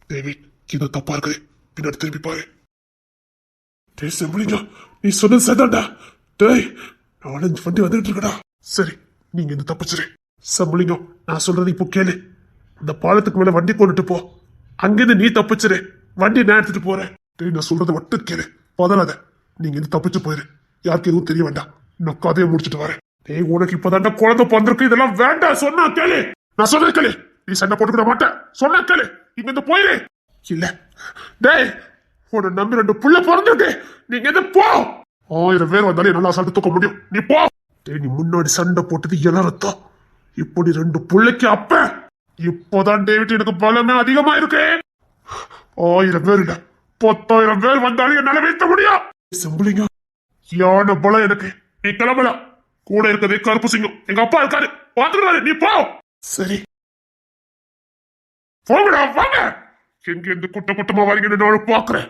தேவி, இது தப்பா இருக்குது. பின்னாடி திரும்பி பாரு. டேய் செம்புலிங்க, நீ சொன்னது சரிதான்டா. டேய், நாலஞ்சு வண்டி வந்துட்டு இருக்கடா. சரி, நீங்க இந்த தப்பிச்சிரு. செம்புலிங்க, நான் சொல்றது இப்போ கேளு. இந்த பாலத்துக்கு மேல வண்டி கொண்டுட்டு போ. அங்கிருந்து நீ தப்பிச்சிரு, வண்டி நான் எடுத்துட்டு போறேன். டேய், நான் சொல்றதை மட்டும் கேளு, பதறாத. நீங்க இந்த தப்பிச்சு போயிரு, யாருக்கு எதுவும் தெரிய வேண்டாம். நான் கதையை முடிச்சுட்டு வரேன். டேய், உனக்கு இப்பதான்டா குழந்தை பிறந்திருக்கு, இதெல்லாம் வேண்டாம். சொன்னா கேளு, நான் சொல்றது கேளு. நீ சண்டை போட்டுக்கிட மாட்டேன், சொன்னா கேளு. இங்க இருந்து போயிரு. இல்ல டேய், உன்னை நம்பி 2 புள்ள பிறந்திருக்கு. நீங்க எது போ. 1000 பேர் வந்தாலும் என்னால அசால்ட்டு தூக்க முடியும். நீ போ. டேய், நீ முன்னாடி சண்டை போட்டது எல்லாம் ரத்தம். இப்படி 2 புள்ளைக்கு அப்ப இப்போதான் டேவிட் எனக்கு பலமே அதிகமா இருக்கு. 1000 பேர் இல்ல, 10,000 பேர் வந்தாலும் என்னால வீழ்த்த முடியும். செம்புலிங்க, யானை பலம் எனக்கு. நீ கிளம்பலாம். கூட இருக்கிறதே கருப்பு சிங்கம், எங்க அப்பா இருக்காரு, பாத்துக்கிறாரு. நீ போ. சரி, போங்கடா, வாங்க. எங்க இருந்து கூட்டமா வரீங்கன்னு நான் பாக்குறேன்.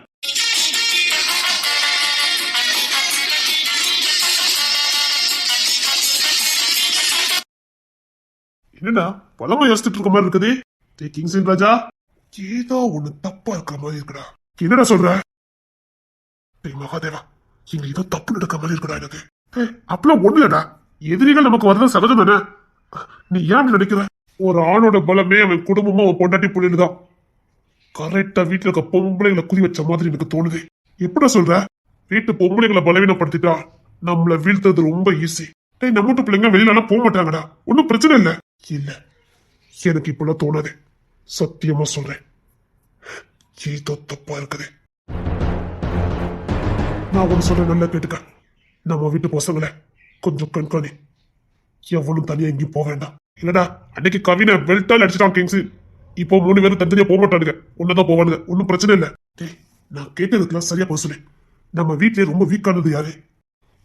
என்னடா பழமா யோசிச்சுட்டு இருக்க மாதிரி இருக்குது? கிங்ஸ்லின் ராஜா, ஏதோ ஒண்ணு தப்பா இருக்கிற மாதிரி இருக்குடா. என்னடா சொல்ற? டேய் மகாதேவா, இங்க ஏதோ தப்பு நடக்கிற மாதிரி இருக்குடா எனக்கு. அப்பெல்லாம் ஒண்ணு இல்லடா, எதிரிகள் நமக்கு வரது சகஜம் தானே. நீ ஏன் நினைக்கிற? ஒரு ஆணோட பலமே அவன் குடும்பமா அவன் பொண்டாட்டி புள்ளிதான். கரெக்டா வீட்டுல இருக்க பொம்பளைங்களை குறி வச்ச மாதிரி எனக்கு தோணுது. எப்படா சொல்ற? வீட்டு பொம்பளைங்களை பலவீனப்படுத்திட்டா நம்மள வீழ்த்தது ரொம்ப ஈஸி. நம்ம வீட்டு பிள்ளைங்க வெளியில எல்லாம் போக மாட்டாங்கடா, ஒன்னும் பிரச்சனை இல்ல. இல்ல, எனக்கு இப்பெல்லாம் தோணாது. சத்தியமா சொல்றேன், ஏதோ தப்பா இருக்குது. நான் ஒண்ணு சொல்றேன், நல்லா கேட்டுக்க. நம்ம வீட்டு பசங்களை கொஞ்சம் கண்காணி. எவ்வளவு தனியா எங்கேயும் போக வேண்டாம். இல்லடா, அன்னைக்கு கவினை பெல்ட்டால் அடிச்சுட்டான் கிங்ஸ். இப்போ 3 பேரும் தனியா போக மாட்டானுங்க, ஒன்னதான் போவானுங்க. ஒன்னும் பிரச்சனை இல்ல. டேய், நான் கேட்டதுக்கெல்லாம் சரியா போக சொல்லு. நம்ம வீட்லயே ரொம்ப வீக்கானது யாரு?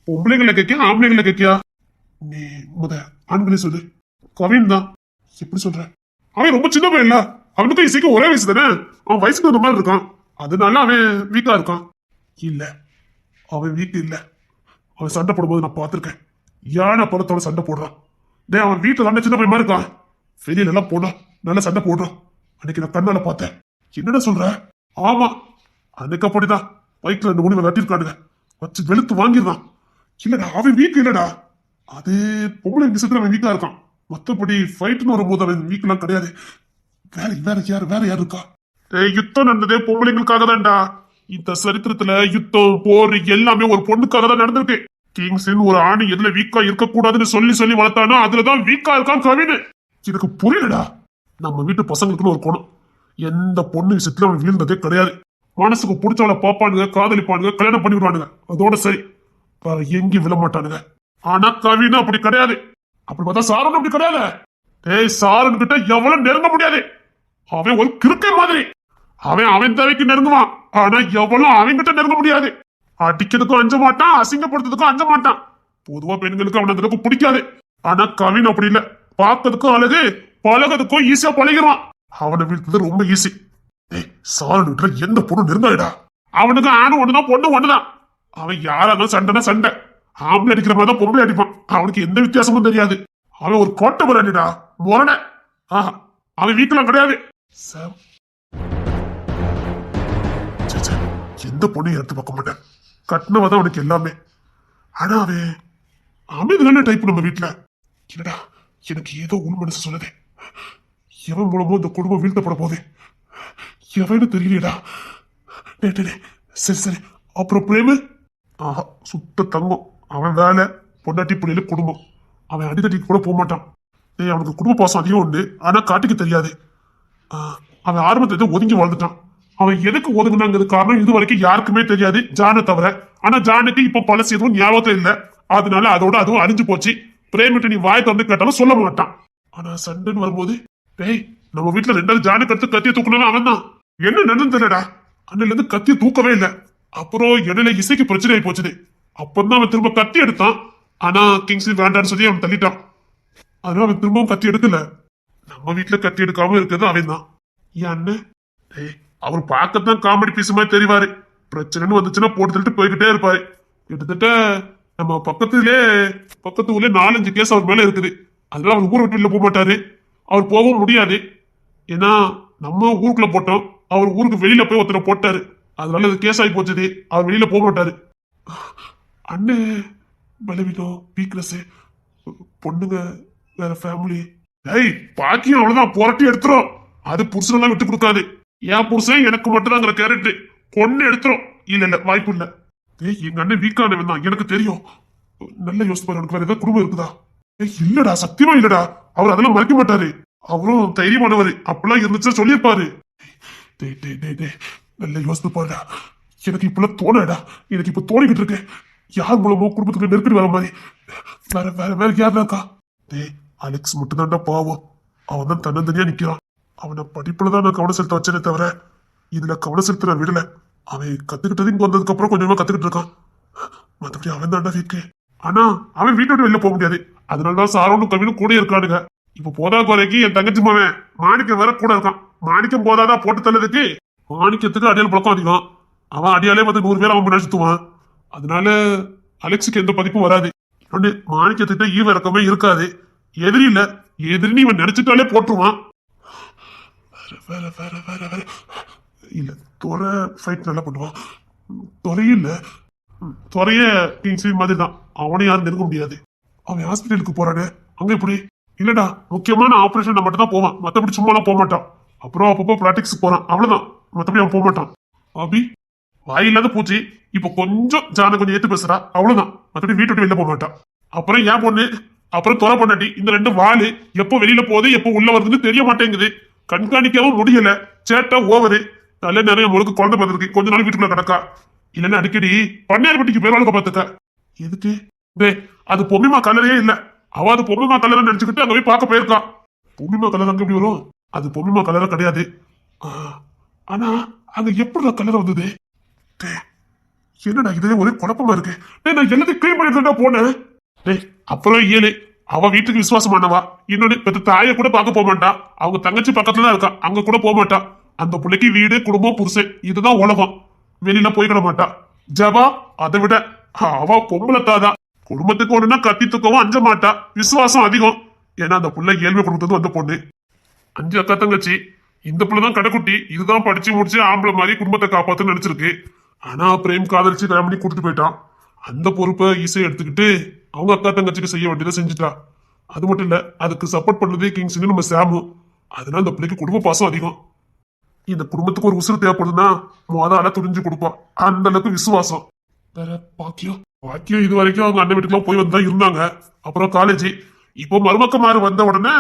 பொம்பளைங்களை கேட்கியா, ஆம்பளைங்களை கேட்கியா? நீ முத ஆண்களே சொல்லு. கவின் தான். எப்படி சொல்ற? அவன் ரொம்ப சின்ன பையன் இல்ல, அவனுக்கும் இசைக்கு ஒரே வயசு தானே. அவன் வயசுக்கு அந்த மாதிரி இருக்கான், அதனால அவன் வீக்கா இருக்கான். இல்ல, அவன் வீக்கு இல்ல. அவன் சண்டை போடும்போது நான் பார்த்திருக்கேன். யானை பழத்தோட சண்டை போடுறான். டே, அவன் வீட்டுல தானே சின்ன பையன் மாதிரி இருக்கான். வெளியில எல்லாம் போனா நல்லா சண்டை போடுறான். அன்னைக்கு நான் கண்ணால பார்த்தேன். என்னடா சொல்ற? ஆமா, அன்னைக்கு அப்படிதான். பைக்ல 2 3 வெட்டிருக்கானுங்க, வச்சு வெளுத்து வாங்கிடுறான். இல்லடா, அவன் வீக்கு இல்லடா. அது பொம்பளை விஷயத்துல அவன் வீக்கா இருக்கான். மத்தபடி ஃபைட்னு வரும்போது அவன் வீக்கெல்லாம் கிடையாது. வேற யார் இருக்கா? யுத்தம் நடந்ததே பொம்பளைங்களுக்காக தான்டா. இந்த சரித்திரத்துல யுத்தம் போர் எல்லாமே ஒரு பொண்ணுக்காக தான் நடந்திருக்கு. கிங்ஸ்லின் ஒரு ஆணி எதுல வீக்கா இருக்க கூடாதுன்னு சொல்லி வளர்த்தானோ அதுலதான் வீக்கா இருக்கான் கவின். எனக்கு புரியலடா. நம்ம வீட்டு பசங்களுக்குன்னு ஒரு குணம், எந்த பொண்ணு விஷயத்துல அவன் வீழ்ந்ததே கிடையாது. மனசுக்கு பிடிச்சவளை பாப்பானுங்க, காதலிப்பானுங்க, கல்யாணம் பண்ணி விடுவானுங்க, அதோட சரி. எங்கேயும் விழ மாட்டானுங்க. ஆனா கவின் அப்படி கிடையாது. அப்படி பார்த்தா சாரன் அப்படி கிடையாது. டேய், சாரன் கிட்ட எவ்வளவு நெருங்க முடியாது. அவன் ஒரு கிறுக்கை மாதிரி. அவன் தேவைக்கு நெருங்குவான், ஆனா எவ்வளவு அவன் கிட்ட நெருங்க முடியாது. அடிக்கிறதுக்கும் அஞ்ச மாட்டான், அசிங்கப்படுத்துறதுக்கும் அஞ்ச மாட்டான். பொதுவா பெண்களுக்கு அவன் அந்த அளவுக்கு பிடிக்காது. ஆனா கவின் அப்படி இல்ல. பார்க்கறதுக்கும் அழகு, பழகிறதுக்கும் ஈஸியா பழகிறான். அவனை வீழ்த்தது ரொம்ப ஈஸி. சாரன் கிட்ட எந்த பொண்ணு நெருங்காடா. அவனுக்கு ஆணு ஒண்ணுதான், பொண்ணு ஒண்ணுதான். அவன் யாராலும் சண்டைனா சண்டை. ஆம்பளை அடிக்கிற மாதிரி தான் பொம்பளை அடிப்பான். அவனுக்கு எந்த வித்தியாசமும் தெரியாது. அவன் ஒரு கோட்டை முரணிடா, முரண. அவன் வீட்டுல கிடையாது. எந்த பொண்ணையும் எடுத்து பார்க்க மாட்டேன், கட்டினவதான் அவனுக்கு எல்லாமே. ஆனா அவன் அமைதியான டைப் நம்ம வீட்டுல. இல்லடா, எனக்கு ஏதோ உன் மனசு சொல்லுது. எவன் மூலமோ இந்த குடும்பம் வீழ்த்தப்பட போகுது. எவன்னு தெரியலடா. சரி, அப்புறம் பிரேமு? சுத்த தங்கம். அவன் வேலை, பொண்டாட்டி பிள்ளையில குடும்பம். அவன் அடித்தட்டிக்கு கூட போக மாட்டான். அவனுக்கு குடும்ப பாசம் அதிகம் உண்டு, ஆனா காட்டுக்கு தெரியாது. அவன் ஆரம்பத்துல ஒதுங்கி வாழ்ந்துட்டான். அவன் எதுக்கு ஒதுங்கினாங்கிறது காரணம் இது வரைக்கும் யாருக்குமே தெரியாது, ஜானை தவிர. ஆனா ஜானுக்கு இப்ப பழசு எதுவும் ஞாபகத்துல இல்ல, அதனால அதோட அதுவும் அழிஞ்சு போச்சு. பிரேமிட்டு நீ வாய் திறந்து கேட்டாலும் சொல்ல மாட்டான். ஆனா சண்டைன்னு வரும்போது, நம்ம வீட்டுல 2 ஜானுக்கு அடுத்து கத்திய தூக்கணும் அவன் தான். என்ன நடந்து தெரியலடா, அண்ணில இருந்து கத்திய தூக்கவே இல்லை. அப்புறம் இடையில இசைக்கு பிரச்சனை ஆகி போச்சுது. அப்பதான் அவன் திரும்ப கத்தி எடுத்தான். ஆனா கிங்ஸ்லி வேண்டான்னு சொல்லி அவன் தள்ளிட்டான். அதனால அவன் திரும்பவும் கத்தி எடுக்கல. நம்ம வீட்டுல கத்தி எடுக்காம இருக்கிறது அவன் தான். என் அண்ணன் அவர் பார்க்கத்தான் காமெடி பீஸ் மாதிரி தெரிவாரு. பிரச்சனைன்னு வந்துச்சுன்னா போட்டு தள்ளிட்டு போய்கிட்டே இருப்பாரு. கிட்டத்தட்ட நம்ம பக்கத்து ஊர்ல 4-5 கேஸ் அவர் மேல இருக்குது. அதனால அவர் ஊரை விட்டு வெளில போக மாட்டாரு. அவர் போகவும் முடியாது. ஏன்னா நம்ம ஊருக்குள்ள போட்டோம், அவர் ஊருக்கு வெளியில போய் ஒருத்தரை போட்டாரு. அதனால அது கேஸ் ஆகி போச்சது. அவர் வெளியில போக மாட்டாரு. அண்ணே பலவீனம் வீக்னஸ், பொண்ணுங்க வேற ஃபேமிலி. ஏய் பாக்கியம் அவ்வளவுதான், புரட்டி எடுத்துரும். அது புருஷனெல்லாம் விட்டு கொடுக்காது. என் புருஷன் எனக்கு மட்டும் தாங்கிற கேரக்டர். பொண்ணு எடுத்துரும். இல்ல இல்ல வாய்ப்பு இல்ல. ஏய் எங்க அண்ணன் வீக்கானவன் தான், எனக்கு தெரியும். நல்ல யோசிச்சு பாரு, எனக்கு வேற ஏதாவது குடும்பம் இருக்குதா? ஏய் இல்லடா, சத்தியமா இல்லடா. அவர் அதெல்லாம் மறைக்க மாட்டாரு. அவரும் தைரியமானவர். அப்பெல்லாம் இருந்துச்சுன்னா சொல்லியிருப்பாரு. டேய் டேய் டேய் டேய், நல்ல யோசித்து பாருடா. எனக்கு இப்பெல்லாம் தோணடா. எனக்கு இப்ப தோணிக்கிட்டு இருக்கு. யார் மூலமோ குடும்பத்துக்கு நெருக்கடி வர மாதிரி. வேற வேற வேற யார் இருக்கா? டேய் அலெக்ஸ் மட்டும் தான்டா பாவம். அவன் தான் தன்னந்தனியா நிக்கிறான். அவனை படிப்புலதான் நான் கவனம் செலுத்த வச்சேனே தவிர இதுல கவனம் செலுத்த விடல. அவன் கத்துக்கிட்டது இங்க வந்ததுக்கு அப்புறம் கொஞ்சமா கத்துக்கிட்டு இருக்கான். மத்தபடி அவன் தான்டா வீக்கு. ஆனா அவன் வீட்டை விட்டு வெளில போக முடியாது. அதனாலதான் சாரோனும் கவினும் கூட இருக்கானுங்க. இப்ப போதா குறைக்கு என் தங்கச்சி மாவன் மாணிக்கம் வேற கூட இருக்கான். மாணிக்கம் போதாதான் போட்டு தள்ளதுக்கு. மாணிக்கத்துக்கு அடியால் பழக்கம் அதிகம். அவன் அடியாலே வந்து 100 பேர் அவன் முன்னாடி சுத்துவான். அதனால அலெக்ஸுக்கு எந்த பதிப்பும் வராது. மாணிக்கத்திட்ட ஈவ இறக்கமே இருக்காது. எதிரி இல்ல, எதிரின்னு இவன் நினைச்சிட்டாலே போட்டுருவான். வேற வேற வேற வேற இல்ல, துறை ஃபைட் நல்லா பண்ணுவான். துறையும் இல்ல, துறைய கிங்ஸ்லி மாதிரி தான். அவனை யாரும் நெருங்க முடியாது. அவன் ஹாஸ்பிட்டலுக்கு போறானே, அங்க எப்படி? இல்லடா, முக்கியமான ஆபரேஷன் மட்டும் தான் போவான். மத்தபடி சும்மாலாம் போக மாட்டான். அப்புறம் அப்பப்போ பிராக்டிக்ஸ் போறான், அவ்வளவுதான். மத்தபடி அவன் போக மாட்டான். அபி வாயில்லாத பூச்சி. இப்ப கொஞ்சம் ஜான கொஞ்சம் ஏத்து பேசுறா, அவ்வளவுதான். மத்தபடி வீட்டு விட்டு வெளில போக மாட்டான். அப்புறம் ஏன் பொண்ணு, அப்புறம் துறை பொண்டாட்டி, இந்த 2 வாளு எப்போ வெளியில போகுது எப்போ உள்ள வருதுன்னு தெரிய மாட்டேங்குது. கண்காணிக்கவும் முடியல. சேட்டா ஓவரு. நல்ல நிறைய முழுக்க குழந்தை பார்த்துருக்கு. கொஞ்ச நாள் வீட்டுக்குள்ள கிடக்கா. இல்லன்னா அடிக்கடி பண்ணையார்பட்டிக்கு பேர் பார்த்துக்க. எதுக்கு? டே அது பொம்மிமா கலரே இல்ல. அவ அது பொம்மிமா கலர் நினைச்சுக்கிட்டு அங்க போய் பார்க்க போயிருக்கா. பொம்மிமா கலர் அங்க எப்படி வரும்? அது பொம்மிமா கலரா கிடையாது. ஆனா அங்க எப்படி கலர் வந்தது? என்னடா இதே ஒரே குழப்பமா இருக்கு. நான் எல்லாத்தையும் கிளீன் பண்ணிட்டு போனேன். டேய் அப்புறம் ஏழு அவ வீட்டுக்கு விசுவாசமானவா. இன்னொன்னு பெத்த தாயை கூட பார்க்க போக மாட்டா. அவங்க தங்கச்சி பக்கத்துல தான் இருக்கா, அங்க கூட போக மாட்டா. அந்த பிள்ளைக்கு வீடு குடும்பம் புருஷன் இதுதான் உலகம். வெளியில போய்கிட மாட்டா. ஜபா அதை விட அவ பொம்பளத்தாதான். குடும்பத்துக்கு ஒண்ணுன்னா கத்தி தூக்கவும் அஞ்ச மாட்டா. விசுவாசம் அதிகம். ஏன்னா அந்த புள்ள ஏழ்மை குடும்பத்துல வந்த பொண்ணு. 5 அக்கா தங்கச்சி. இந்த புள்ளதான் கடைக்குட்டி. இதுதான் படிச்சு முடிச்சு ஆம்பளை மாதிரி குடும்பத்தை காப்பாத்துன்னு நினைச்சிருக்கு. ஆனா பிரேம் காதலிச்சு கல்யாணம் பண்ணி கூட்டிட்டு போயிட்டான். அந்த பொறுப்பை ஈஸியா எடுத்துக்கிட்டு அவங்க அக்கா தங்கச்சிக்கு செய்ய வேண்டியதை செஞ்சுட்டா. அது மட்டும் இல்ல, அதுக்கு சப்போர்ட் பண்ணதே கிங்ஸ்னு நம்ம சாமு. அதனால அந்த பிள்ளைக்கு குடும்ப பாசம் அதிகம். இந்த குடும்பத்துக்கு ஒரு உசுறு தேவைப்படுதுன்னா மொதல துணிஞ்சு கொடுப்பான். அந்த அளவுக்கு விசுவாசம். வேற பாக்கியம் பாக்கியம் இது வரைக்கும் அவங்க அண்ணன் வீட்டுக்குலாம் போய் வந்தா இருந்தாங்க. அப்புறம் காலேஜ். இப்போ மருமக்கமாறு வந்த உடனே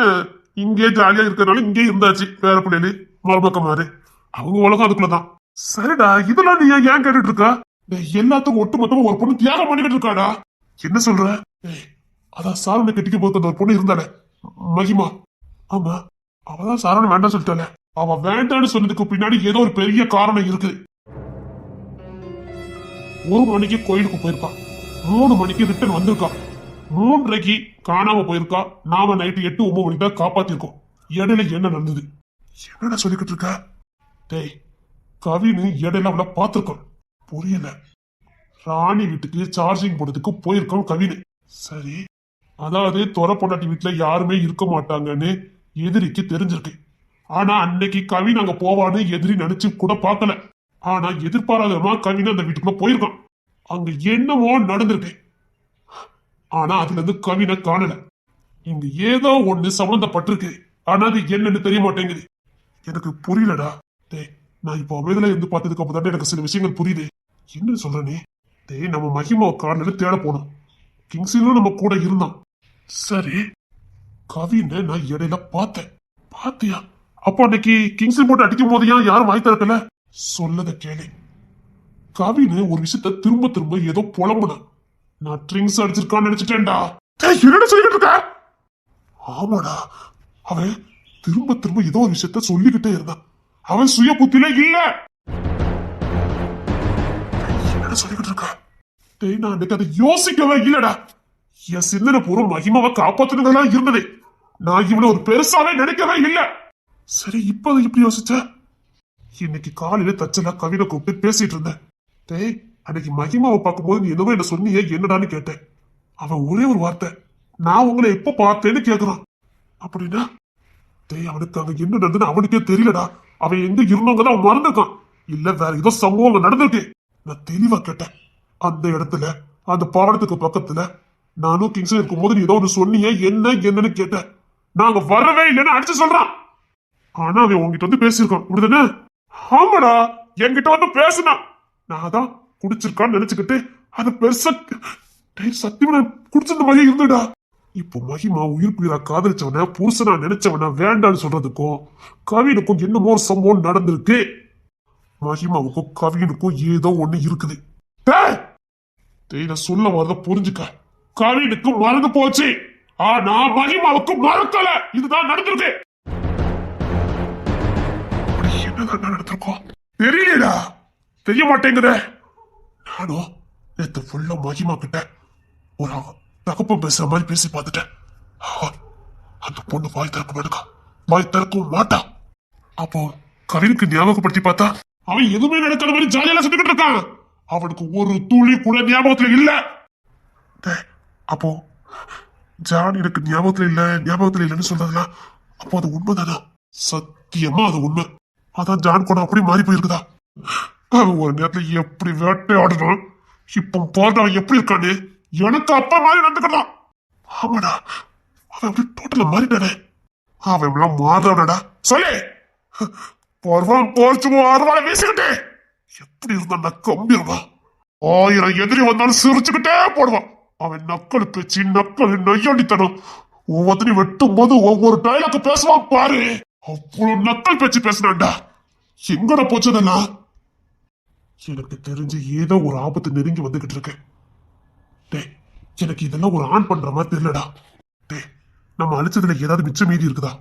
இங்கே ஜாலியா இருக்கிறனால இங்கே இருந்தாச்சு. வேற பிள்ளைகளு மருமக்கமாறு அவங்க உலகம் அதுக்குள்ளதான். சரிடா, இதெல்லாம் நீ ஏன் கேட்டுட்டு இருக்கா? எல்லாத்துக்கும் ஒட்டு மொத்தமா ஒரு பொண்ணு தியாகம் பண்ணிக்கிட்டு இருக்காடா. என்ன சொல்ற? அதான் சாரனை கட்டிக்க போது அந்த ஒரு பொண்ணு இருந்தாளே மகிமா. ஆமா, அவதான் சாரனை வேண்டாம் சொல்லிட்டாளே. அவ வேண்டான்னு சொன்னதுக்கு பின்னாடி ஏதோ ஒரு பெரிய காரணம் இருக்கு. 1 மணிக்கு கோயிலுக்கு போயிருக்கா. 3 மணிக்கு ரிட்டர்ன் வந்திருக்கா. 3:30க்கு காணாம போயிருக்கா. நாம நைட்டு 8, 9 மணிக்கு தான் காப்பாத்திருக்கோம். இடையில என்ன நடந்தது? என்னடா சொல்லிக்கிட்டு இருக்க? டேய் கவின்னு இடையில அவளை பார்த்திருக்கோம். புரியல. ராணி வீட்டுக்கு சார்ஜிங் போடுறதுக்கு போயிருக்கோம் கவின்னு. சரி, அதாவது துறை பொண்டாட்டி வீட்டுல யாருமே இருக்க மாட்டாங்கன்னு எதிரிக்கு தெரிஞ்சிருக்கு. ஆனா அன்னைக்கு கவின் அங்க போவான்னு எதிரி நினைச்சு கூட பார்க்கல. ஆனா எதிர்பாராதமா கவின் அந்த வீட்டுக்குள்ள போயிருக்கான். அங்க என்னமோ நடந்திருக்கு. ஆனா அதுல இருந்து கவினை காணல. இங்க ஏதோ ஒண்ணு சம்பந்தப்பட்டிருக்கு. ஆனா அது என்னன்னு தெரிய மாட்டேங்குது. எனக்கு புரியலடா. டேய் நான் இப்போ அமைதியில இருந்து பார்த்ததுக்கு அப்புறம் தான் எனக்கு சில விஷயங்கள் புரியுது. என்ன சொல்ற நீ? டேய் நம்ம மகிமா கார்ல தேட போனோம். கிங்ஸிலும் நம்ம கூட இருந்தான். சரி, கவின்னு நான் இடையில பார்த்தேன். பாத்தியா? அப்போ அன்னைக்கு கிங்ஸில் போட்டு அடிக்கும் போது யாரும் வாய் திறக்கல? சொல்லத கேளு. கவின்னு ஒரு விஷயத்த திரும்ப திரும்ப ஏதோ புலம்புனான். நான் ட்ரிங்க்ஸ் அடிச்சிருக்கான்னு நினைச்சிட்டேன்டா. என்னடா சொல்லிக்கிட்டு இருக்க? ஆமாடா, அவன் திரும்ப திரும்ப ஏதோ ஒரு விஷயத்த சொல்லிக்கிட்டே இருந்தான். அவன் சுய புத்தியில இல்ல. என்னடா சொல்லிக்கிட்டு இருக்க? டேய் நான் அன்னைக்கு அதை யோசிக்கவே இல்லடா. என் சிந்தனை பூர்வம் மகிமாவை காப்பாத்துனதெல்லாம் இருந்தது. நான் இவனை ஒரு பெருசாவே நினைக்கவே இல்லை. சரி, இப்ப அதை எப்படி யோசிச்ச? இன்னைக்கு காலையில தச்சலா கவினை கூப்பிட்டு பேசிட்டு இருந்தேன். டேய் அன்னைக்கு மகிமாவை பார்க்கும்போது நீ என்னவோ என்ன சொன்னியே, என்னடான்னு கேட்டேன். அவன் ஒரே ஒரு வார்த்தை, நான் உங்களை எப்ப பார்த்தேன்னு கேக்குறான். அப்படின்னா டேய் அவனுக்கு அங்க என்ன நடந்ததுன்னு அவனுக்கே தெரியலடா. அவன் எங்க இருந்தவங்க அவன் மறந்துருக்கான். இல்ல வேற ஏதோ சம்பவம் நடந்திருக்கு. நான் தெளிவா கேட்டேன். அந்த இடத்துல அந்த பாடத்துக்கு பக்கத்துல நானும் கிங்ஸும் இருக்கும்போது நீ ஏதோ ஒன்று சொன்னீங்க, என்னன்னு கேட்டேன். நாங்க வரவே இல்லைன்னு அடிச்சு சொல்றான். ஆனா அவன் உங்ககிட்ட வந்து பேசியிருக்கான், இப்படிதானே? ஆமாடா, என்கிட்ட வந்து பேசினான். நான் தான் குடிச்சிருக்கான்னு நினைச்சுக்கிட்டு அது பெருசா சத்தியமா குடிச்சிருந்த மாதிரி இருந்துடா. இப்போ மகிமா உயிர்ப்புயிரா காதலிச்சவன புருஷனா நினைச்சவன வேண்டான்னு சொல்றதுக்கும் கவினுக்கும் என்னமோ ஒரு சம்பவம் நடந்திருக்கு. மகிமாவுக்கும் கவினுக்கும் ஏதோ ஒண்ணு இருக்குது. நான் சொல்ல வரத புரிஞ்சுக்க. கவினுக்கு மறந்து போச்சு, ஆனா மகிமாவுக்கு மறக்கல. இதுதான் நடந்திருக்கு. என்னதான் நடந்திருக்கோம் தெரியலடா, தெரிய மாட்டேங்குத. நானும் நேத்து ஃபுல்லா மகிமா கிட்ட ஒரு தகப்பம் பேசுற மாதிரி பேசி பார்த்துட்டேன். அந்த பொண்ணு வாய் திறக்க மாட்டா, வாய் திறக்கவும் மாட்டா. அப்போ கவினுக்கு ஞாபகப்படுத்தி பார்த்தா அவன் எதுவுமே நடக்காத மாதிரி ஜாலியா சுத்திக்கிட்டு இருக்கான். அவனுக்கு ஒரு துளி கூட ஞாபகத்துல இல்ல. அப்போ ஜான் எனக்கு ஞாபகத்துல இல்லைன்னு சொல்றதுலாம் அப்போ அது உண்மைதானா? சத்தியமா அது உண்மை. அதான் ஜான் கூட அப்படி மாறி போயிருக்குதா? அவன் ஒரு நேரத்துல எப்படி வேட்டையாடுறான், இப்ப பாருங்க அவன் எப்படி இருக்கான்னு. எனக்கு அப்பா மாதிரி நடந்துக்கலாம். ஆமாடா, அவன் அப்படி டோட்டலா மாறிட்டானே. அவன் எல்லாம் மாறானடா. சொல்லு, பருவம் போச்சுமோ அறுவாலை வீசிக்கிட்டே எப்படி இருந்தான் கம்பீரமா. 1000 எதிரி வந்தாலும் சிரிச்சுக்கிட்டே போடுவான். அவன் நக்கல் பேச்சு, நக்கல் நொய்யடித்தனம். ஒவ்வொருத்தனையும் வெட்டும் போது ஒவ்வொரு டைலாக் பேசுவான் பாரு. அவ்வளவு நக்கல் பேச்சு பேசினான்டா. எங்கட போச்சதெல்லாம்? எனக்கு தெரிஞ்சு ஏதோ ஒரு ஆபத்து நெருங்கி வந்துகிட்டு இருக்கு. எனக்கு இதெல்லாம் ஒரு ஆண் பண்ற மாதிரி தெரியலடா. நம்ம அழிச்சதுல ஏதாவது மிச்சம் மீதி இருக்குதா?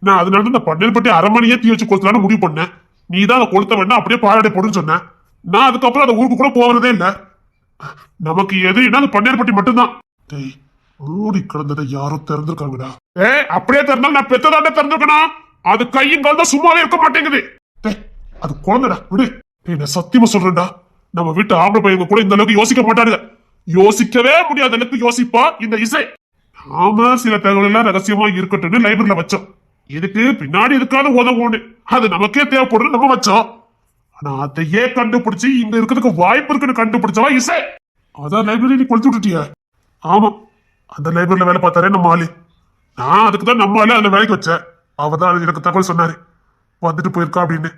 நான் அதனால இந்த பண்ணல் பட்டி அரமணியே தீ வச்சு கொளுத்தலான்னு முடிவு பண்ணேன். நீ தான் அதை கொளுத்த வேண்டாம் அப்படியே பாராடை போடுன்னு சொன்ன. நான் அதுக்கப்புறம் அந்த ஊருக்கு கூட போறதே இல்ல. நமக்கு எதுனா அந்த பன்னீர்பட்டி மட்டும்தான். மூடி கிடந்ததை யாரோ திறந்திருக்காங்கடா. அப்படியே திறந்தாலும் நான் பெத்ததாண்ட திறந்திருக்கணும். அது கையும் கால் தான் சும்மாவே இருக்க மாட்டேங்குது. அது குழந்தைடா, விடு. நான் சத்தியமா சொல்றேன்டா, நம்ம வீட்டு ஆம்பளை பையங்க கூட இந்த அளவுக்கு யோசிக்க மாட்டாருங்க. யோசிக்கவே முடியாத அளவுக்கு யோசிப்பா இந்த இசை. நாம சில தகவல் எல்லாம் ரகசியமா இருக்கட்டும்னு லைப்ரரியில வச்சோம். இதுக்கு பின்னாடி இருக்காத உதவுன்னு அது நமக்கே தேவைப்படும் நம்ம வச்சோம். ஆனா அதையே கண்டுபிடிச்சு இங்க இருக்கிறதுக்கு வாய்ப்பு இருக்குன்னு கண்டுபிடிச்சவா இசை. அதான் லைப்ரரி நீ கொளுத்து விட்டுட்டிய. ஆமா, அந்த லைப்ரரியில வேலை பார்த்தாரே நம்ம ஆளு. நான் அதுக்குதான் நம்ம ஆளு அதுல வேலைக்கு வச்சேன். அவதான் எனக்கு தகவல் சொன்னாரு, வந்துட்டு போயிருக்கா அப்படின்னு.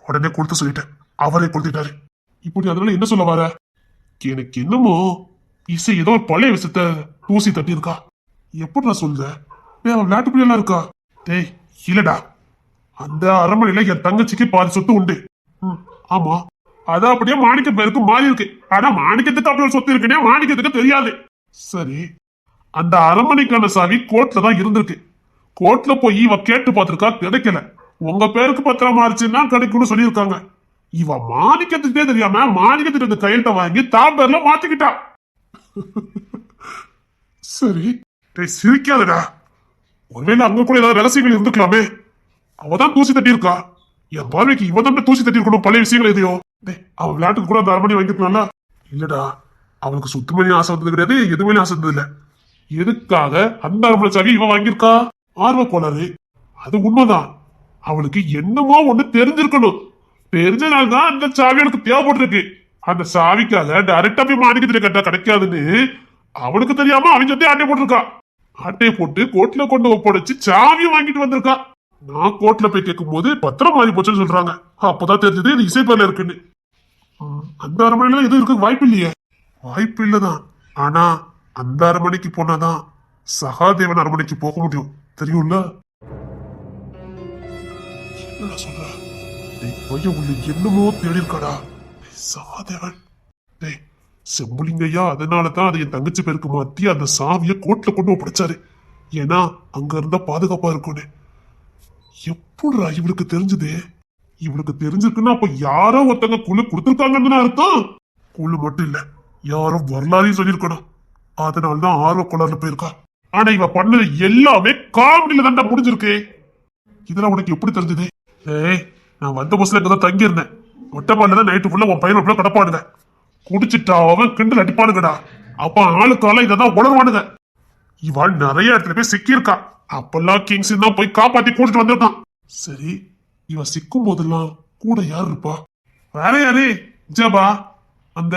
உடனே கொடுத்து சொல்லிட்டேன், அவரே கொடுத்துட்டாரு. இப்படி அதனால என்ன சொல்ல வர? எனக்கு என்னமோ இசை ஏதோ ஒரு பழைய விஷயத்த தூசி தட்டி இருக்கா. எப்படி நான் சொல்ற? அவன் விளையாட்டு பிள்ளைலாம் இருக்கா? இல்லடா, அந்த அரண்மனையில என் தங்கச்சிக்கு பாதி சொத்து உண்டு. ஆமா, அது அப்படியே மாணிக்க பேருக்கு மாறி இருக்கு. ஆனா மாணிக்கத்துக்கு அப்படி ஒரு சொத்து இருக்குன்னே மாணிக்கத்துக்கு தெரியாது. சரி, அந்த அரண்மனைக்கான சாவி கோர்ட்ல தான் இருந்திருக்கு. கோர்ட்ல போய் இவ கேட்டு பார்த்திருக்கா, கிடைக்கல. உங்க பேருக்கு பத்திரம் மாறிச்சுன்னா கிடைக்கும்னு சொல்லியிருக்காங்க. இவ மாணிக்கத்துக்கே தெரியாம மாணிக்கத்துக்கு இந்த கையெழுத்த வாங்கி தான் பேர்ல மாத்திக்கிட்டா. சரி, சிரிக்காதடா. ஒருவேளை அங்க கூட ஏதாவது ரகசியங்கள் இருந்துக்கலாமே. அவதான் தூசி தட்டி இருக்கா. என் பார்வைக்கு இவதான் தூசி தட்டி இருக்கணும் பழைய விஷயங்கள் எதையோ. அவன் விளையாட்டுக்கு கூட அந்த அரண்மனை வாங்கிக்கலாம்ல. இல்லடா, அவனுக்கு சுத்தமணி ஆசை வந்தது கிடையாது, எதுவுமே ஆசை வந்தது இல்ல. எதுக்காக அந்த அரண்மனை சாவி இவன் வாங்கியிருக்கா? ஆர்வ கோளாறு. அது உண்மைதான். அவளுக்கு என்னமோ ஒண்ணு தெரிஞ்சிருக்கணும். தெரிஞ்சனால்தான் அந்த சாவி எனக்கு தேவைப்பட்டிருக்கு. அந்த சாவிக்காக டைரக்டா போய் மாணிக்கத்துல கேட்டா கிடைக்காதுன்னு அவனுக்கு தெரியாம அவன் சொல்லி ஆட்டையை போட்டிருக்கா. ஆட்டையை போட்டு கோர்ட்ல கொண்டு ஒப்படைச்சு சாவியும் வாங்கிட்டு வந்திருக்கா. நான் கோர்ட்ல போய் கேட்கும் போது பத்திரம் மாறி போச்சுன்னு சொல்றாங்க. அப்பதான் தெரிஞ்சது இது இசை பேர்ல இருக்குன்னு. அந்த அரண்மனையில எதுவும் இருக்க வாய்ப்பு இல்லையே. வாய்ப்பு இல்லதான். ஆனா அந்த அரண்மனைக்கு போனாதான் சகாதேவன் அரண்மனைக்கு போக முடியும், தெரியும்ல? என்ன சொல்ற? பையன் உள்ள என்னமோ தேடி இருக்காடா. சகாதேவன் செம்புலிங்கய்யா அதனாலதான் அதை என் தங்கச்சி பேருக்கு மாத்தி அந்த சாவிய கோர்ட்ல கொண்டு ஒப்படைச்சாரு. ஏன்னா அங்க இருந்தா பாதுகாப்பா இருக்கும்னு. எப்படா இவளுக்கு தெரிஞ்சது? இவளுக்கு தெரிஞ்சிருக்குன்னா அப்ப யாரோ ஒருத்தங்க குழு கொடுத்துருக்காங்கன்னு அர்த்தம். குழு மட்டும் இல்ல, யாரோ வரலாறையும் சொல்லியிருக்கணும். அதனாலதான் ஆர்வ கோளாறுல போயிருக்கா. ஆனா இவ பண்ணது எல்லாமே காமெடியில தாண்டா முடிஞ்சிருக்கு. இதெல்லாம் உனக்கு எப்படி தெரிஞ்சது? நான் வந்த பஸ்ல இங்கதான் தங்கி இருந்தேன். ஒட்டப்பாடுல தான் நைட்டு ஃபுல்லா உன் பையன் ஃபுல்லா கடப்பாடுங்க. குடிச்சிட்டா அவன் கிண்டல் அடிப்பானுங்கடா. அப்ப ஆளுக்கால இதான் உணர்வானுங்க. இவள் நிறைய இடத்துல போய் சிக்கியிருக்கா. அப்பெல்லாம் கிங்ஸ் தான் போய் காப்பாத்தி கூட்டிட்டு வந்திருக்கான். சரி, இவன் சிக்கும் போதெல்லாம் கூட யார் இருப்பா? வேற யாரு? ஜபா அந்த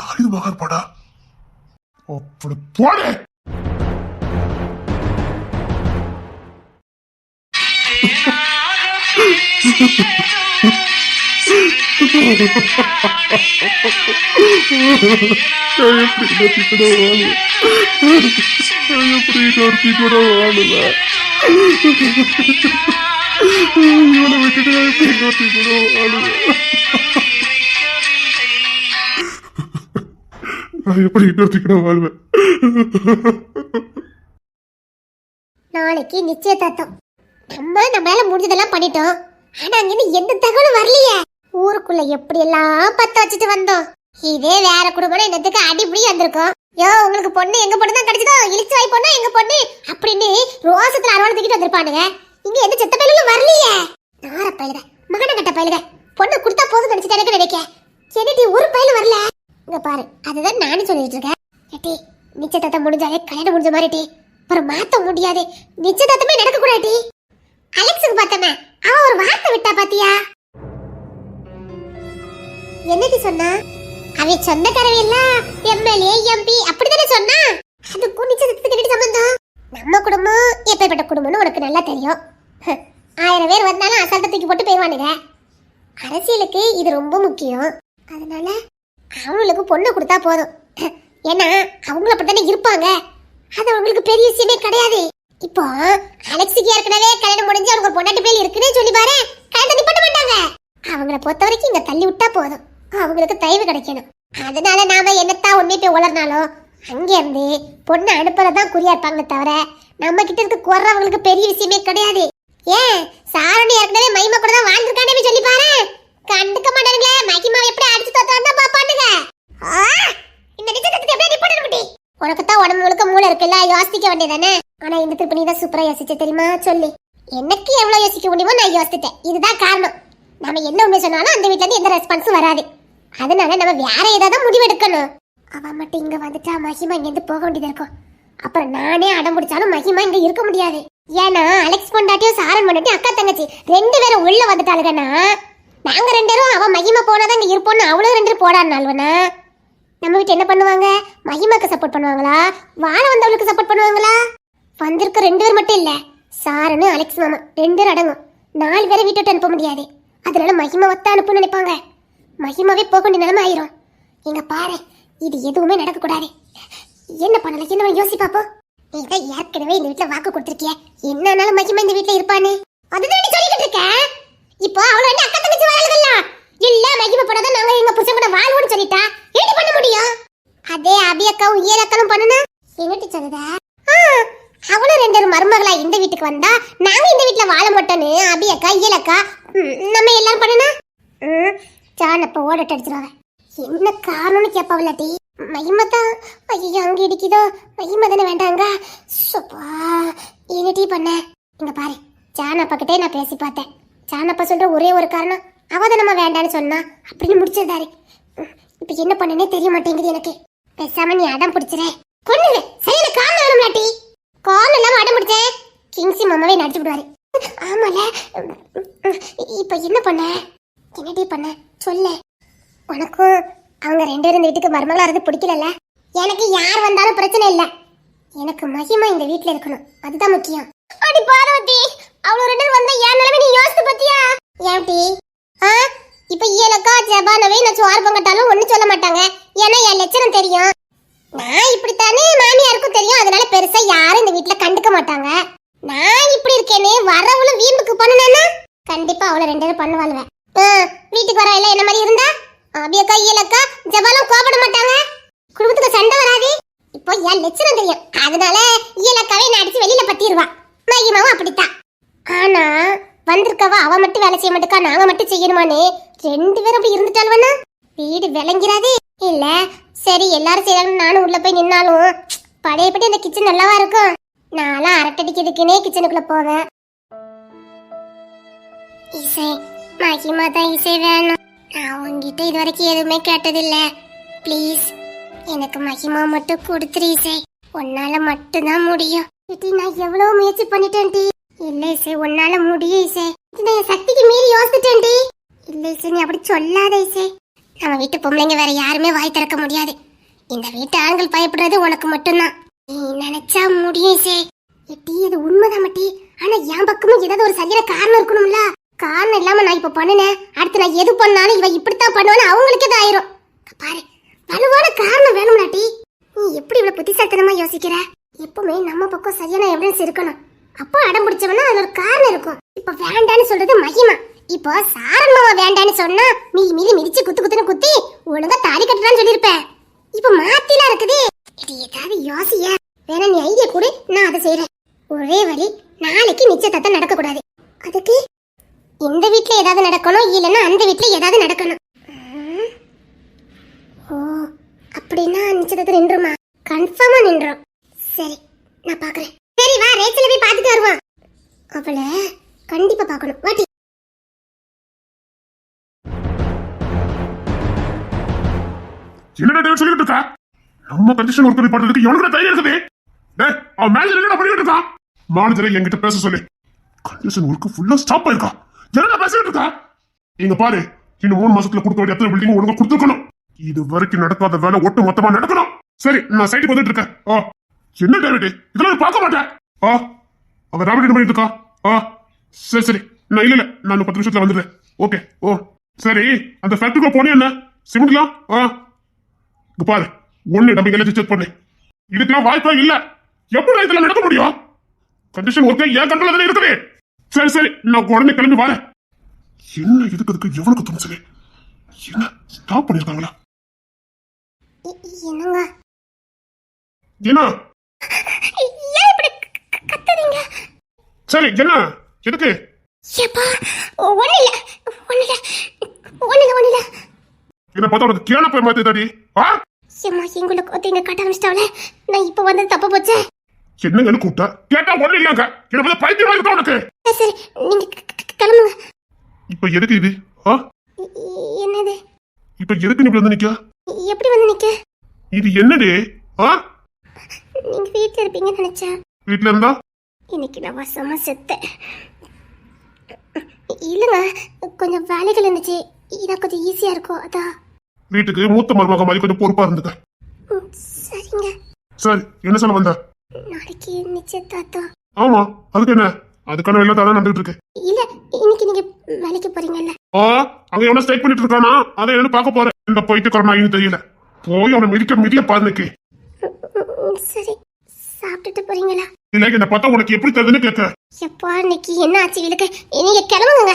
தாலிது மகான் படா. அப்படி போட கூட வாழல. இவனை விட்டுட்டு கூட வாழல. நான் எப்படி இன்னொருத்திக்கிட்ட வாழ்வேன்? நாளைக்கு நிச்சயதார்த்தம். நம்மளால முடிஞ்சதெல்லாம் பண்ணிட்டோம். ஆனா அங்கிருந்து எந்த தகவலும் வரலையே. ஊருக்குள்ள எப்படி எல்லாம் பத்த வச்சுட்டு வந்தோம். இதே வேற குடும்பம் என்னத்துக்கு அடிப்படி வந்திருக்கோம். யோ உங்களுக்கு பொண்ணு எங்க பொண்ணு தான் கிடைச்சதோ, இழிச்சு வாய் பொண்ணு எங்க பொண்ணு அப்படின்னு ரோசத்துல அரவணை தூக்கிட்டு வந்திருப்பானுங்க. இங்க எந்த செத்த பயிலும் வரலையே. நார பயிலுக, மகன கட்ட பயிலுக, பொண்ணு கொடுத்தா போதும் நினைச்சிட்டு எனக்கு நினைக்க. என்னடி ஒரு பயிலும் வரல? இங்க பாரு, அதுதான் நானும் சொல்லிட்டு இருக்கேன். ஏட்டி நிச்சயதார்த்தம் முடிஞ்சாலே கல்யாணம் முடிஞ்ச மாதிரி டி. ஒரு மாத்த முடியாது, நிச்சயதார்த்தமே நடக்க கூடாது. அலெக்ஸுக்கு பார்த்தமே அவன் ஒரு வார்த்தை விட்டா பாத்தியா? என்னது சொன்னா? அவ சொந்தக்காரவி எல்லாம் எம்எல்ஏ எம்பி அப்படிதானே சொன்னா. அதுக்கும் நிச்சயதார்த்தத்துக்கு சம்பந்தம். நம்ம குடும்பம் எப்பேற்பட்ட குடும்பம்னு உனக்கு நல்லா தெரியும். 1000 பேர் வந்தாலும் அசால்ட்டை தூக்கி போட்டு போயிடுவானுங்க. அரசியலுக்கு இது ரொம்ப முக்கியம். அதனால அவங்களுக்கு பொண்ணு கொடுத்தா போதும். ஏன்னா அவங்கள அப்படித்தானே இருப்பாங்க. அது அவங்களுக்கு பெரிய விஷயமே கிடையாது. இப்போ அலெக்ஸுக்கு ஏற்கனவே கல்யாணம் முடிஞ்சு அவங்க பொண்டாட்டி பேர் இருக்குன்னு சொல்லி பாரு, கல்யாணம் நிப்பட்ட மாட்டாங்க. அவங்கள பொறுத்த வரைக்கும் இங்க தள்ளி விட்டா போதும். அவங்களுக்கு தயவு கிடைக்கணும். அதனால நாம என்னத்தான் உண்மை போய் உளர்னாலும் அங்க இருந்து பொண்ணு அனுப்புறதான் குறியா இருப்பாங்க தவிர நம்ம கிட்ட இருக்க குறவங்களுக்கு பெரிய விஷயமே கிடையாது. ஏன் சாரணி ஏற்கனவே மகிமா கூட தான் வாழ்ந்துருக்கானே சொல்லி பாரு, கண்டுக்க மாட்டானுங்களே. மகிமா எப்படி அடிச்சு தோத்த வந்தா பாப்பானுங்க. இந்த நிச்சயத்துக்கு எப்படி நிப்பட முடி? உனக்கு தான் உடம்பு முழுக்க மூளை இருக்குல்ல, யோசிக்க வேண்டியதானே. ஆனா இந்த திருப்பி நீ தான் சூப்பரா யோசிச்ச தெரியுமா? சொல்லி எனக்கு எவ்வளவு யோசிக்க முடியுமோ நான் யோசிச்சிட்டேன். இதுதான் காரணம். நம்ம என்ன உண்மை சொன்னாலும் அந்த வீட்டுல இருந்து எந்த ரெஸ்பான்ஸும் வராது. அதனால நம்ம வேற ஏதாவது முடிவு எடுக்கணும். அவன் மட்டும் இங்க வந்துட்டா மகிமா இங்க இருந்து போக வேண்டியது இருக்கும். அப்புறம் நானே அடம் பிடிச்சாலும் மகிமா இங்க இருக்க முடியாது. ஏன்னா அலெக்ஸ் பொண்டாட்டியும் சாரன் பொண்டாட்டியும் அக்கா தங்கச்சி 2 பேரும் உள்ள வந்துட்டாளுங்கன்னா நாங்க 2 பேரும் அவன் மகிமா போனாதான் இங்க இருப்போம்னு அவ்வளவு 2 பேரும் போடாருனால்வனா நம்ம வீட்டு என்ன பண்ணுவாங்க? மகிமாக்கு சப்போர்ட் பண்ணுவாங்களா, வாழ வந்தவளுக்கு சப்போர்ட் பண்ணுவாங்களா? வந்திருக்க 2 பேர் மட்டும் இல்ல, சாரனு அலெக்ஸ் மாமா 2 பேரும் அடங்கும். 4 பேரை வீட்டு விட்டு அனுப்ப முடியாது. அதனால மகிமா வத்த அனுப்புன்னு நினைப்பாங்க. மகிமாவே போக வேண்டிய நிலைமை ஆயிரும். இங்க பாரு, இது எதுவுமே நடக்க கூடாது. என்ன பண்ணல என்ன யோசி பாப்போம். நீங்க ஏற்கனவே இந்த வீட்டுல வாக்கு கொடுத்திருக்கிய, என்னன்னாலும் மகிமா இந்த வீட்டுல இருப்பானு அதுதான் நீ சொல்லிக்கிட்டு இருக்க. இப்போ அவள என்ன அக்கா தங்கச்சி வாழல இல்ல, மகிமா போனதான் நாங்க எங்க புருஷன் கூட வாழ்வோம்னு சொல்லிட்டா என்ன பண்ண முடியும்? அதே அபியக்காவும் ஏலக்காவும் பண்ணுனா என்னட்டி சொல்லுதா? அவளும் 2 மருமகளா இந்த வீட்டுக்கு வந்தா நாங்க இந்த வீட்டுல வாழ மாட்டோன்னு அபியக்கா ஏலக்கா நம்ம எல்லாரும் பண்ணுனா சாணப்ப ஓடட்டு அடிச்சிருவாங்க. என்ன காரணம்னு கேப்பாவலாட்டி மகிமா தான். ஐயோ அங்க இடிக்குதோ, மகிமா தானே வேண்டாங்க. என்ன டீ பண்ண? இங்க பாரு, சாணப்பா கிட்டே நான் பேசி பார்த்தேன். சாணப்பா சொல்ற ஒரே ஒரு காரணம் அவதான் நம்ம வேண்டான்னு சொன்னா அப்படின்னு முடிச்சிருந்தாரு. இப்ப என்ன பண்ணனே தெரிய மாட்டேங்குது எனக்கு. பேசாம நீ அடம் பிடிச்சிரு. கொன்னுங்க சரியான காரணம் வேணும்லாட்டி. காரணம் இல்லாம அடம் பிடிச்சேன் கிங்ஸி மாமாவே நடிச்சு விடுவாரு. ஆமால இப்ப என்ன பண்ண? என்னடி பண்ண சொல்ல. உனக்கும் அவங்க 2 பேரும் இந்த வீட்டுக்கு மருமகளா இருந்து பிடிக்கல. எனக்கு யார் வந்தாலும் பிரச்சனை இல்ல, எனக்கு மகிமா இந்த வீட்டுல இருக்கணும், அதுதான் முக்கியம். அடி பார்வதி, அவ்வளவு 2 பேரும் வந்தா என் நிலைமை நீ யோசித்து பத்தியா? ஏன்டி இப்ப ஏலக்கா ஜபானவே நான் சோறு பொங்கட்டாலும் ஒண்ணு சொல்ல மாட்டாங்க. ஏன்னா என் லட்சணம் தெரியும். நான் இப்படித்தானே மாமியாருக்கும் தெரியும். அதனால பெருசா யாரும் இந்த வீட்டுல கண்டுக்க மாட்டாங்க. நான் இப்படி இருக்கேனே வரவளும் வீம்புக்கு பண்ணனா கண்டிப்பா அவளை 2 பேரும் பண்ணுவாளுவேன். வீட்டுக்கு வர எல்லாம் என்ன மாதிரி இருந்தா அபியக்கா ஏலக்கா ஜபாலும் கோபப்பட மாட்டாங்க. குடும்பத்துக்கு சண்டை வராது. இப்போ என் லட்சணம் தெரியும். அதனால ஏலக்காவே நான் அடிச்சு வெளியில பத்திடுவா. மகிமாவும் அப்படித்தான். ஆனா வந்திருக்கவா அவ மட்டும் வேலை செய்ய மாட்டேக்கா, நாங்க மட்டும் செய்யணுமான்னு 2 பேரும் அப்படி இருந்துட்டாள்வனா வீடு விளங்கிறாதே. இல்ல சரி எல்லாரும் செய்யறாங்கன்னு நானும் உள்ள போய் நின்னாலும் பழையபடி அந்த கிச்சன் நல்லாவா இருக்கும். நான்லாம் அரட்டடிக்கிறதுக்குன்னே கிச்சனுக்குள்ள போவேன். இசை மகிமா தான் இசை வேணும். நான் உங்ககிட்ட இது வரைக்கும் எதுவுமே கேட்டதில்ல. ப்ளீஸ் எனக்கு மகிமா மட்டும் கொடுத்துரு இசை. உன்னால மட்டும்தான் முடியும். நான் எவ்வளவு முயற்சி பண்ணிட்டேன் டி. இல்ல இசை, உன்னால முடியும் இசை. இது என் சக்திக்கு மீறி யோசிச்சுட்டேன்டி. இல்ல இசை, நீ அப்படி சொல்லாத இசை. நம்ம வீட்டு பொம்பளைங்க வேற யாருமே வாய் திறக்க முடியாது. இந்த வீட்டு ஆண்கள் பயப்படுறது உனக்கு மட்டும்தான். நீ நினைச்சா முடியும் இசை. எட்டி, இது உண்மைதான் மட்டி. ஆனா என் பக்கமும் ஏதாவது ஒரு சரியான காரணம் இருக்கணும்ல. காரணம் இல்லாம நான் இப்ப பண்ணுனேன், அடுத்து நான் எது பண்ணாலும் இவ இப்படித்தான் பண்ணுவான்னு அவங்களுக்கு இது ஆயிரும். பாரு, வலுவான காரணம் வேணும்லாட்டி. நீ எப்படி இவ்வளவு புத்திசாலித்தனமா யோசிக்கிற? எப்பவுமே நம்ம பக்கம் சரியான எவிடன்ஸ் இருக்கணும். அப்போ அடம் பிடிச்சவனா அதுல ஒரு காரணம் இருக்கும். இப்ப வேண்டான்னு சொல்றது மகிமா. இப்போ சாரண்மாவா வேண்டான்னு சொன்னா மீ மீதி மிதிச்சு குத்து குத்துன்னு குத்தி ஒழுங்கா தாலி கட்டுறான்னு சொல்லிருப்பேன். இப்ப மாத்திலாம் இருக்குது. இது ஏதாவது யோசிய வேணா, நீ ஐடியா கூட, நான் அதை செய்யறேன். ஒரே வழி, நாளைக்கு நிச்சயதார்த்தம் நடக்க கூடாது. அதுக்கு இந்த வீட்ல ஏதாவது நடக்கணும், இல்லைன்னா அந்த வீட்ல ஏதாவது நடக்கணும். ஓ, அப்படின்னா நிச்சயதார்த்தம் நின்றுமா? கன்ஃபார்மா நின்றோம். சரி, நான் பாக்குறேன். சரி வா, ரேச்சல போய் பாத்துட்டு வருவான். அவளை கண்டிப்பா பாக்கணும். வாட்டி. என்னடா டேவிட் சொல்லிட்டு இருக்கா? நம்ம கண்டிஷன் ஒர்க் பண்றதுக்கு எவ்வளவு தைரியம் இருக்குது? டேய், அவன் மேனேஜர் என்ன பண்ணிட்டு இருக்கான்? மேனேஜரை என்கிட்ட பேச சொல்லு. கண்டிஷன் ஒர்க் ஃபுல்லா ஸ்டாப் ஆயிருக்கா. என்னடா பேசிட்டு இருக்கா? இங்க பாரு, இன்னும் 3 மாசத்துல கொடுக்க வேண்டிய எத்தனை பில்டிங் ஒழுங்கா கொடுத்துக்கணும். இது வரைக்கும் நடக்காத வேலை ஒட்டு மொத்தமா நடக்கணும். சரி, நான் சைட்டுக்கு வந்துட்டு இருக்கேன். என்ன டேவிட், இதெல்லாம் பார்க்க மாட்டேன். அவன் ராபிட் பண்ணிட்டு இருக்கா. சரி சரி, நான் இல்ல நான் 10 நிமிஷத்துல வந்துடுறேன். ஓகே. ஓ சரி, அந்த ஃபேக்டரிக்குள்ள போனே என்ன சிமெண்ட்லாம்? இங்க பாரு, ஒண்ணு டம்பிங் எல்லாம் செக் பண்ணு. இதுக்கெல்லாம் வாய்ப்பா இல்ல. எப்படி இதெல்லாம் நடக்க முடியும்? கண்டிஷன் ஒர்க்கை ஏன் கண்ட்ரோல் தானே இருக்குது. சரி சரி, நான் உடனே கிளம்பி வரேன். என்ன இதுக்கு எவ்வளவு தோணுச்சு? என்ன ஸ்டாப் பண்ணிருக்காங்களா? என்னங்க என்ன ஏன் இப்படி கத்துறீங்க? சரி, என்ன எதுக்கு? ஏப்பா, ஒண்ணில என்ன பார்த்தா உனக்கு கேன போய் மாத்தி தாடி? ஏம்மா, எங்களுக்கு ஒருத்தங்க கட்ட ஆரம்பிச்சிட்டாவல. நான் இப்ப வந்தது தப்பு போச்சு. என்னங்கன்னு கூப்பிட்டா கேட்டா ஒண்ணு இல்லையாங்க. என்ன பார்த்தா பைத்தியமா இருக்கா உனக்கு? சரி, நீங்க கிளம்புங்க. இப்ப எதுக்கு இது? என்னது? இப்ப எதுக்கு நீ இப்படி வந்து நிக்க? எப்படி வந்து நிக்க? இது என்னடி? நீங்க வீட்டுல இருப்பீங்கன்னு நினைச்சேன். வீட்டுல இருந்தா இன்னைக்கு நான் வசமா செத்தேன். இல்லங்க, கொஞ்சம் வேலைகள் இருந்துச்சு. இதான் கொஞ்சம் ஈஸியா இருக்கும், அதான். வீட்டுக்கு மூத்த மருமக மாதிரி கொஞ்சம் பொறுப்பா இருந்துக்க. சரிங்க. சரி, என்ன சொல்ல வந்த? நாளைக்கு நிச்சயதார்த்தம். ஆமா, அதுக்கு என்ன? அதுக்கான வேலை தான் நடந்துட்டு இருக்கு. இல்ல, இன்னைக்கு நீங்க வேலைக்கு போறீங்கல்ல? அங்க எவன ஸ்ட்ரைக் பண்ணிட்டு இருக்கானா? அதை என்ன பார்க்க போறேன். இந்த போயிட்டு கொரோனான்னு தெரியல. போய் அவனை மிதிக்க பாருக்கு. சரி, சாப்பிட்டுட்டு போறீங்களா? இல்ல, என்ன பார்த்தா உனக்கு எப்படி தெரியுதுன்னு கேட்க. எப்பா, இன்னைக்கு என்ன ஆச்சு இருக்கு? நீங்க கிளம்புங்க.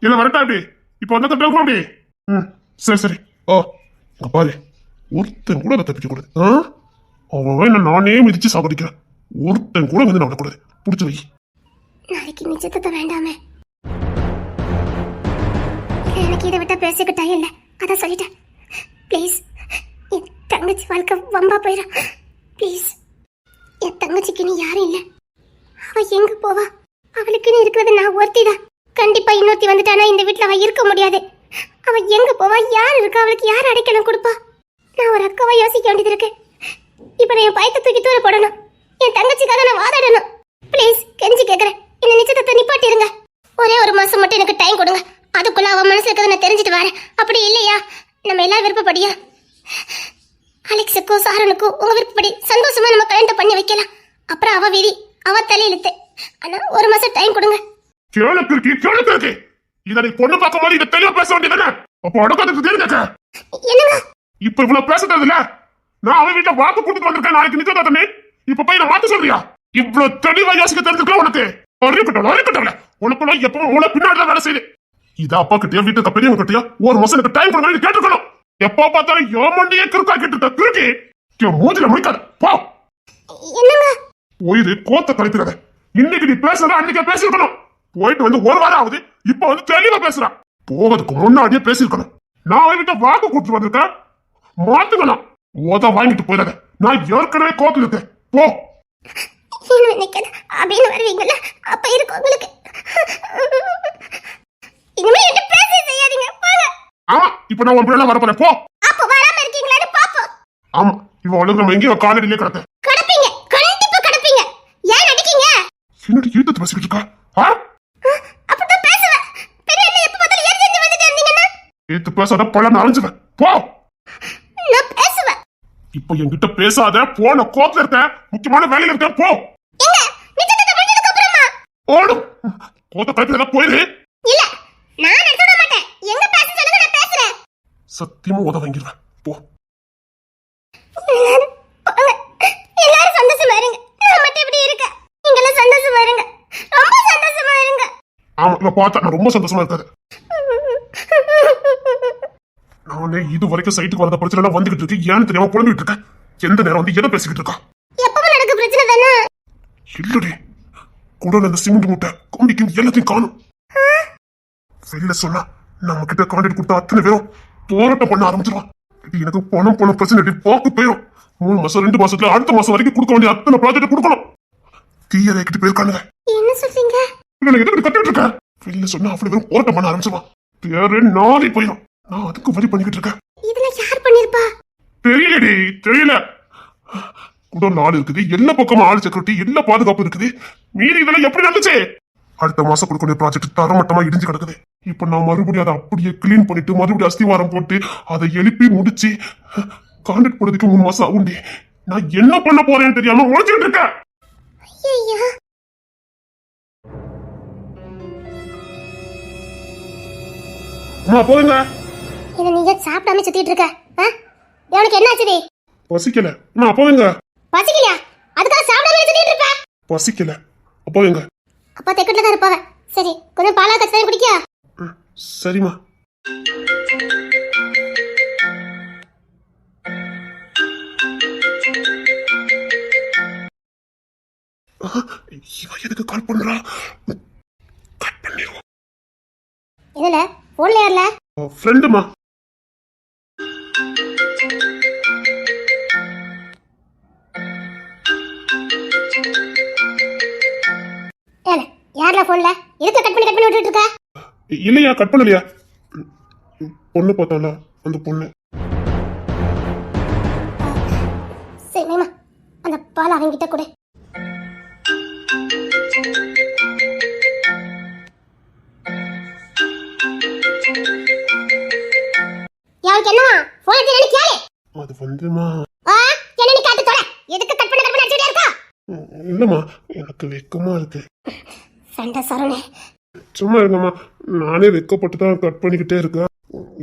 இல்ல வரட்டா அப்படி? இப்ப வந்தா தப்பு அப்படி. சரி சரி. இங்க பாரு, ஒருத்தன் கூட அதை தப்பிக்க கூடாது. அவன் நானே மிதிச்சு சாப்பிடுக்கிறேன். ஒருத்தன் கூட வந்து நடக்கூடாது. புடிச்சு வை. நாளைக்கு நிச்சயத்தை வேண்டாமே. எனக்கு இதை விட்டா பேசிக்கிட்டா இல்ல, அதான் சொல்லிட்டேன். ப்ளீஸ், என் தங்கச்சி வாழ்க்கை வம்பா போயிடும். ப்ளீஸ், என் தங்கச்சிக்கு நீ யாரும் இல்ல. அவ எங்க போவா? அவளுக்குன்னு இருக்கிறது நான் ஒருத்திதான். கண்டிப்பா இன்னொருத்தி வந்துட்டானா இந்த வீட்டுல அவ இருக்க முடியாது. அவ எங்க போவா? யார் இருக்கா? அவளுக்கு யார் அடைக்கலம் கொடுப்பா? நான் ஒரு அக்காவா யோசிக்க வேண்டியது இருக்கு. இப்ப நான் என் பயத்தை தூக்கி தூர போடணும். என் தங்கச்சிக்காக நான் வாதாடணும். ப்ளீஸ், கெஞ்சி கேக்குறேன், இந்த நிச்சயத்தை நிப்பாட்டிருங்க. ஒரே ஒரு மாசம் மட்டும் எனக்கு டைம் கொடுங்க. அதுக்குள்ள அவன் மனசுல இருக்கிறத நான் தெரிஞ்சுட்டு வரேன். அப்படி இல்லையா, நம்ம எல்லாரும் விருப்பப்படியா அலெக்ஸுக்கும் சாரனுக்கும் உங்க விருப்பப்படி சந்தோஷமா நம்ம கல்யாணம் பண்ணி வைக்கலாம். அப்புறம் அவ விதி, அவ தலையிழுத்து. ஆனா ஒரு மாசம் டைம் கொடுங்க. கேளுக்கு இத நீ பொண்ணு பார்க்க மாதிரி இத தெளிவா பேச வேண்டியதானே? அப்போ அடக்கத்துக்கு தெரியுங்க. என்னங்க இப்ப இவ்வளவு பேசுறது இல்ல? நான் அவன் வீட்டை வாக்கு கொடுத்து வந்திருக்கேன். நாளைக்கு நிச்சயதார்த்தமே. இப்ப போய் நான் மாத்த சொல்றியா? இவ்வளவு தெளிவா யோசிக்க தெரிஞ்சிருக்கலாம் உனக்கு. அறிக்கட்டல உனக்குள்ள எப்பவும் உங்களை பின்னாடி வேலை செய்யுது. இத அப்பா கிட்டயா வீட்டுக்கு பெரியவங்க கிட்டயா ஒரு மாசம் எனக்கு டைம் கொடுங்க கேட்டுக்கணும். எப்போ பார்த்தாலும் யோமண்டியே கிறுக்கா கிட்டு கிறுக்கி மூஞ்சில முடிக்காத. போ. என்னங்க போயிரு, கோத்த கலைக்கிறாத. இன்னைக்கு நீ பேசுறத அன்னைக்கே பேசிருக்கணும். போயிட்டு வந்து ஒரு வாரம் ஆகுது, இப்ப வந்து தெளிவா பேசுறான். போவதுக்கு முன்னாடியே பேசிருக்கணும். நான் அவன்கிட்ட வாக்கு கொடுத்து வந்திருக்கேன். மாத்துக்கணும். ஓத வாங்கிட்டு போயிடாத. நான் ஏற்கனவே கோத்துல இருக்கேன். போ. அப்படின்னு வருவீங்கல்ல, அப்ப இருக்கு உங்களுக்கு. இனிமே என்ன பேச செய்யாதீங்க. போங்க. ஆமா, இப்ப நான் ஒரு பிள்ளை வர போறேன். போ. அப்ப வராம இருக்கீங்களான்னு பாப்போம். ஆமா, இவன் ஒழுங்கு எங்கேயும் காலடியிலே கிடக்க. கடப்பீங்க, கண்டிப்பா கடப்பீங்க. ஏன் நடிக்கீங்க? என்னடி ஈட்டத்தை பேசிக்கிட்டு இருக்கா? அப்பதான் பேசுவேன். பெரிய என்ன எப்ப பார்த்தாலும் ஏறி வந்துட்டே இருந்தீங்கன்னா ஏத்து பேசாத பல நனைஞ்சுவேன். போ. நான் பேசுவேன். இப்போ என்கிட்ட பேசாத. போன கோத்துல இருக்க, முக்கியமான வேலையில இருக்க. போ. எங்க நிச்சயத்தை முடிஞ்சதுக்கு அப்புறமா ஓடும். கோத்த கைப்பில போயிரு. இல்ல, நான் நடத்த விட மாட்டேன். எங்க பேச சொல்லுங்க, நான் பேசுறேன். சத்தியமா உத வாங்கிடுவேன். போ. எல்லாரும் சந்தோஷமா இருங்க. நான் மட்டும் இப்படி இருக்க. நீங்களும் சந்தோஷமா இருங்க. ரொம்ப சந்தோஷமா இருங்க. ஆமா, நான் பார்த்தா நான் ரொம்ப சந்தோஷமா இருக்காது. நானே இது வரைக்கும் சைட்டுக்கு வரத பிரச்சனை எல்லாம் வந்துகிட்டு இருக்கு. ஏன்னு தெரியாம புலம்பிட்டு இருக்கேன். எந்த நேரம் வந்து எதை பேசிக்கிட்டு இருக்கா? எப்பவும் நடக்க பிரச்சனை தானே. இல்லடி, குடல் அந்த சிமெண்ட் மூட்டை காண்டிக்கும் எல்லாத்தையும் காணும். வெளியில சொன்னா நம்ம கிட்ட காண்டிட்டு கொடுத்த அத்தனை பேரும் போராட்டம் பண்ண ஆரம்பிச்சிருவான். எனக்கு பணம் போன பிரச்சனை போக்கு போயிடும். 3 மாசம் 2 மாசத்துல அடுத்த மாசம் வரைக்கும் கொடுக்க வேண்டிய அத்தனை ப்ராஜெக்ட் கொடுக்கணும். தீயதை கிட்ட போயிருக்கானுங்க. என்ன சொல்றீங்க? எதுக்கு கட்டிட்டு இருக்க? வெளியில சொன்னா அவ்வளவு பேரும் போராட்டம் பண்ண ஆரம்பிச்சிருவான். பேரே நாளை போயிடும். நான் அதுக்கு வழி பண்ணிக்கிட்டு இருக்கேன். இதுல யார் பண்ணிருப்பா? தெரியலடி, தெரியல. குடோன்ல ஆள் இருக்குது, எல்லா பக்கமும் ஆள் செக்யூரிட்டி, எல்லா பாதுகாப்பு இருக்குது. மீறி இதெல்லாம் எப்படி நடந்துச்சு? அடுத்த மாசம் கொடுக்கக்கூடிய ப்ராஜெக்ட் தரமட்டமா இடிஞ்சு கிடக்குது. இப்ப நான் மறுபடியும் அதை அப்படியே கிளீன் பண்ணிட்டு மறுபடியும் அஸ்திவாரம் போட்டு அதை எழுப்பி முடிச்சு கான்ட்ராக்ட் போடுறதுக்கு 3 மாசம் ஆகுண்டி. நான் என்ன பண்ண போறேன்னு தெரியாம உழைச்சிட்டு இருக்கேன். ஐயா, அம்மா போதுங்க. இத நீங்க சாப்பிடாம சுத்திட்டு இருக்க. எனக்கு என்ன ஆச்சுடி? பசிக்கல. அம்மா போதுங்க. பசிக்கலையா? அதுக்காக சாப்பிடாம சுத்திட்டு இருப்ப? பசிக்கல. அப்போங்க அப்பா தெக்கட்ல தான் இருப்பாங்க. சரி, கொஞ்சம் பாலா கச்சி குடிக்கியா? சரிம்மா. இவன் எதுக்கு கால் பண்றா? கட் பண்ணிடுவோம். என்னல போன்ல யார்ல? ஃப்ரெண்டுமா. ஏல யார்ல போன்ல? எதுக்கு கட் பண்ணி விட்டுட்டு இருக்க? இல்லையா, கட் பண்ணலையா. பொண்ணு பார்த்தால அந்த பொண்ணு. சரி மாமா, அந்த பால் அவங்கிட்ட கொடு. யாருக்கு என்னவா? போன் எடுத்து என்ன கேளு. அது வந்துமா. என்ன நீ காட்டு தொலை. எதுக்கு கட் பண்ணி அடிச்சிட்டே இருக்கா? இல்லம்மா, எனக்கு வெக்கமா இருக்கு. சண்டை சரணே. சும்மா இருங்கம்மா, நானே வெக்கப்பட்டு தான் கட் பண்ணிக்கிட்டே இருக்கேன்.